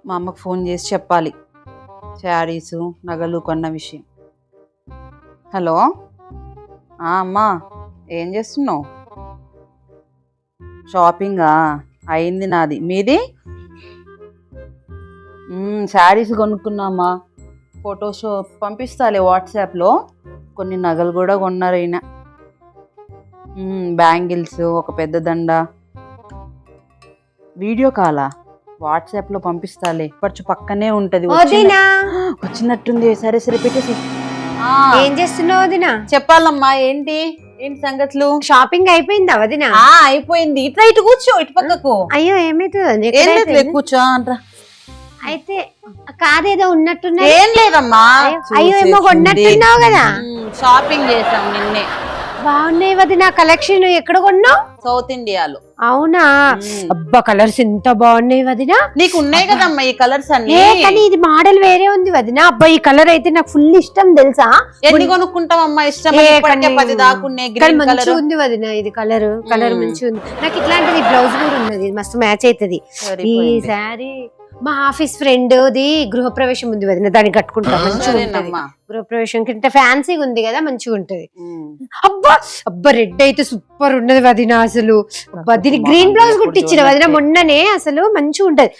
మా అమ్మకు ఫోన్ చేసి చెప్పాలి శారీసు నగలు కొన్న విషయం. హలో అమ్మా, ఏం చేస్తున్నావు? షాపింగా అయింది నాది, మీది? శారీస్ కొనుక్కున్నామా, ఫొటోస్ పంపిస్తాలే వాట్సాప్లో. కొన్ని నగలు కూడా కొన్నారు అయినా, బ్యాంగిల్స్, ఒక పెద్ద దండ. వీడియో కాలా? వాట్సాప్లో పంపిస్తాలే, పర్చు పక్కనే ఉంటది. వచ్చినట్టుంది. సరే సరే పెట్టేసి. ఏం చేస్తున్నావు వదినా? చెప్పాలమ్మా, ఏంటి ఏంటి సంగతులు? షాపింగ్ అయిపోయిందా వదినా? అయిపోయింది. ఇట్లా ఇటు కూర్చో, ఇటు పక్కకు. అయ్యో ఏమైతుంది? కూర్చో అంటారా? అయితే కాదేదో ఉన్నట్టున్నా. ఏం లేదమ్మా. అయ్యో ఏమో కొన్నట్టున్నావు కదా. షాపింగ్ చేసాం నిన్నే. బాగున్నాయి వదినా కలెక్షన్. ఎక్కడ కొన్నావు? సౌత్ ఇండియాలో. అవునా? అబ్బా కలర్స్ ఎంత బాగున్నాయి వదినా. నీకు ఉన్నాయి కదమ్మా ఈ కలర్స్ అన్ని. కానీ ఇది మోడల్ వేరే ఉంది వదినా. అబ్బా ఈ కలర్ అయితే నాకు ఫుల్ ఇష్టం తెలుసా. ఎన్ని కొనుక్కుంటావమ్మా? ఇష్టం మంచిగా ఉంది వదినా. ఇది కలర్ మంచిగా ఉంది. నాకు ఇట్లాంటిది బ్లౌజ్ కూడా ఉన్నది, మస్తు మ్యాచ్ అవుతుంది ఈ శారీ. మా ఆఫీస్ ఫ్రెండ్ ది గృహప్రవేశం ఉంది వదిన, దానికి కట్టుకుంటా. మంచిగా ఉంటది గృహప్రవేశం కింద, ఫ్యాన్సీగా ఉంది కదా, మంచిగా ఉంటది. అబ్బా అబ్బా రెడ్ అయితే సూపర్ ఉన్నది వదిన అసలు. దీనికి గ్రీన్ బ్లౌజ్ కుట్టించిన వదిన మొన్ననే, అసలు మంచిగా ఉంటది.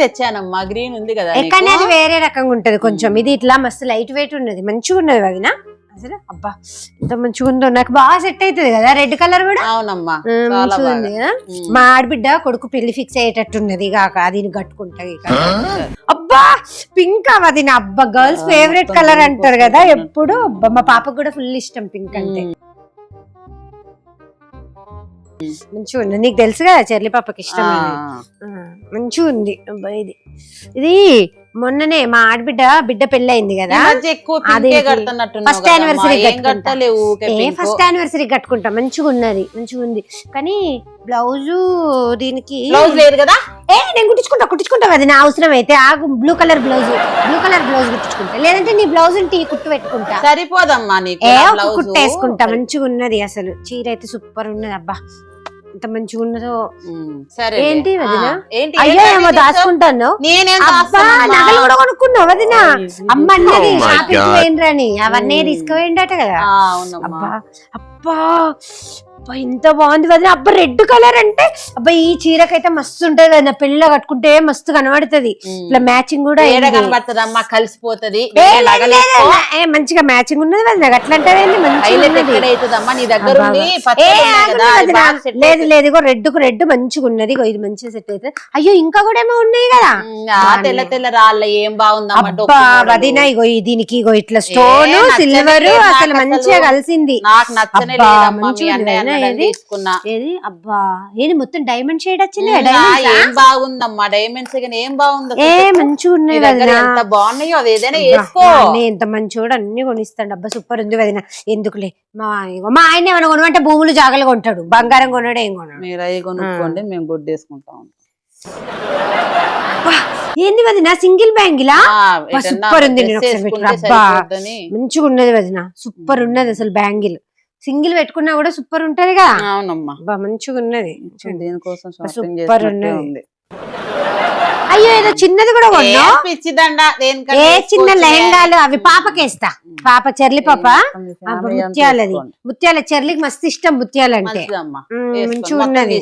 తెచ్చానమ్మా, గ్రీన్ ఉంది కదా. కానీ అది వేరే రకంగా ఉంటది కొంచెం. ఇది ఇట్లా మస్తు లైట్ వెయిట్ ఉన్నది, మంచిగా ఉన్నది వదిన అసలు. అబ్బా ఎంత మంచిగా ఉందో, నాకు బాగా సెట్ అవుతుంది కదా రెడ్ కలర్ కూడా. అవునమ్మా మంచిగా ఉంది కదా. మా ఆడబిడ్డ కొడుకు పెళ్లి ఫిక్స్ అయ్యేటట్టున్నది కాక, అది కట్టుకుంటా. అబ్బా పింక్ అవది నా. అబ్బా గర్ల్స్ ఫేవరెట్ కలర్ అంటారు కదా ఎప్పుడు. అబ్బా మా పాపకు కూడా ఫుల్ ఇష్టం పింక్ అంటే. మంచిగా ఉంది, నీకు తెలుసు కదా చెర్లి పాపకి ఇష్టం. మంచిగా ఉంది. అబ్బా ఇది ఇది మొన్ననే మా బిడ్డ పెళ్లి అయింది కదా, ఫస్ట్ యానివర్సరీ కట్టుకుంటా. మంచిగా ఉన్నది, మంచిగా ఉంది. కానీ బ్లౌజు దీనికి లేదు కదా. నేను కుట్టించుకుంటా అది నా అవసరం అయితే. ఆగు, బ్లూ కలర్ బ్లౌజ్ కుట్టించుకుంటా, లేదంటే నీ బ్లౌజ్ కుట్టు పెట్టుకుంటా. సరిపోదమ్మా, కుట్టేసుకుంటా. మంచిగా ఉన్నది అసలు. చీర అయితే సూపర్ ఉన్నది. అబ్బా ఎంత మంచిగా ఉన్నదో. ఏంటి వదినా? అయ్యో ఏమో దాచుకుంటాను. నగలు కూడా కొనుక్కున్నావు వదినా. అమ్మ అన్నది షాపింగ్ పోయినరని, అవన్నీ తీసుకుపోయిండట కదా. అబ్బా అబ్బా ఇంత బాగుంది వదిన. అబ్బా రెడ్ కలర్ అంటే అబ్బా ఈ చీరకైతే మస్తు ఉంటది వదిన. పెళ్ళిలో కట్టుకుంటే మస్తు కనబడుతుంది. ఇట్లా మ్యాచింగ్ కూడా కలిసిపోతుంది. మంచిగా మ్యాచింగ్ ఉన్నది వదిన. అట్లా అంటే లేదు లేదు, రెడ్ కు రెడ్ మంచిగా ఉన్నది. ఇది మంచిగా సెట్ అవుతుంది. అయ్యో ఇంకా కూడా ఏమో ఉన్నాయి కదా తెల్ల తెల్ల రాళ్ళ. ఏం బాగుందమ్మా వదిన. ఇగో దీనికి ఇగో ఇట్లా స్టోన్ సిల్వర్ అసలు మంచిగా కలిసింది. నాకు నచ్చనే ఏది అబ్బా ఏది మొత్తం డైమండ్ షేడ్ వచ్చింది. ఏం బాగుందమ్మా డైమండ్స్, ఏం బాగుంది. మంచిగా ఉన్నాయి ఎంత బాగున్నాయో. అది ఏదైనా వేసుకో. ఎంత మంచిగా అన్ని కొనిస్తాడు. అబ్బా సూపర్ ఉంది వదిన. ఎందుకులే మా ఆయన ఏమైనా కొనమంటే భూములు జాగలు కొంటాడు, బంగారం కొనడు ఏం కొనడు. మీరు అవి కొనుక్కోండి, మేము గుడ్డేసుకుంటాం. ఏంది వదిన సింగిల్ బ్యాంగిలా? సూపర్ ఉంది. అబ్బా మంచిగా ఉన్నది వదిన, సూపర్ ఉన్నది అసలు. బ్యాంగిల్ సింగిల్ పెట్టుకున్నా కూడా సూపర్ ఉంటది కదా. అవునమ్మా మంచిగా ఉన్నది. దీనికోసం సూపర్ ఉన్నది. అయ్యో ఏదో చిన్నది కూడా కొన్నా. ఏ చిన్న లెహంగాలు అవి పాపకేస్తా. పాప చెర్లి పాప ముత్యాలది. ముత్యాల చెర్లికి మస్తు ఇష్టం ముత్యాలు అంటే. మంచిగా ఉన్నది.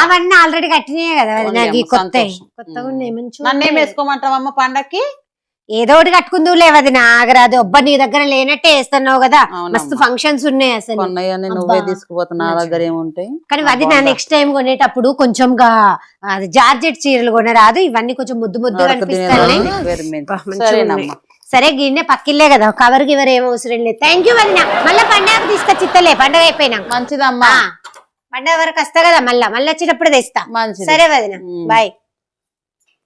అవన్నీ ఆల్రెడీ కట్టినాయి కదా నాకు. కొత్తగా ఉన్నాయి. మంచిగా వేసుకోమంటావమ్మా పండక్కి? ఏదో ఒకటి కట్టుకుందు లేవది నాగరాదు. అబ్బా నీ దగ్గర లేనట్టే వేస్తున్నావు కదా, మస్తు ఫంక్షన్స్ ఉన్నాయి అసలు. కానీ అది నా నెక్స్ట్ టైం కొనేటప్పుడు కొంచెం జార్జెట్ చీరలు కొనరాదు. ఇవన్నీ కొంచెం ముద్దు ముద్దుగా అనిపిస్తాయి. సరే గిన్నె పక్కిల్లే కదా, కవర్ గివర్ ఏం అవసరం లేదు. థ్యాంక్ యూ వదిన. మళ్ళీ పండగ తీసుకొచ్చిత్తలే, పండగ అయిపోయినాక. మంచిదమ్మా, పండగ వరకు వస్తా కదా, మళ్ళీ వచ్చేటప్పుడు తెస్తా. సరే వదిన బాయ్.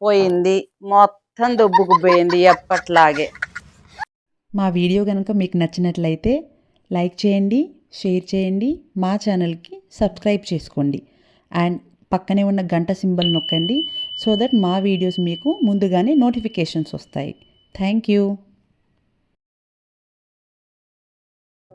పోయింది మొత్తం దొబ్బుకుపోయింది ఎప్పట్లాగే. మా వీడియో కనుక మీకు నచ్చినట్లయితే లైక్ చేయండి, షేర్ చేయండి, మా ఛానల్కి సబ్స్క్రైబ్ చేసుకోండి. అండ్ పక్కనే ఉన్న గంట సింబల్ నొక్కండి, సో దట్ మా వీడియోస్ మీకు ముందుగానే నోటిఫికేషన్స్ వస్తాయి. Thank you.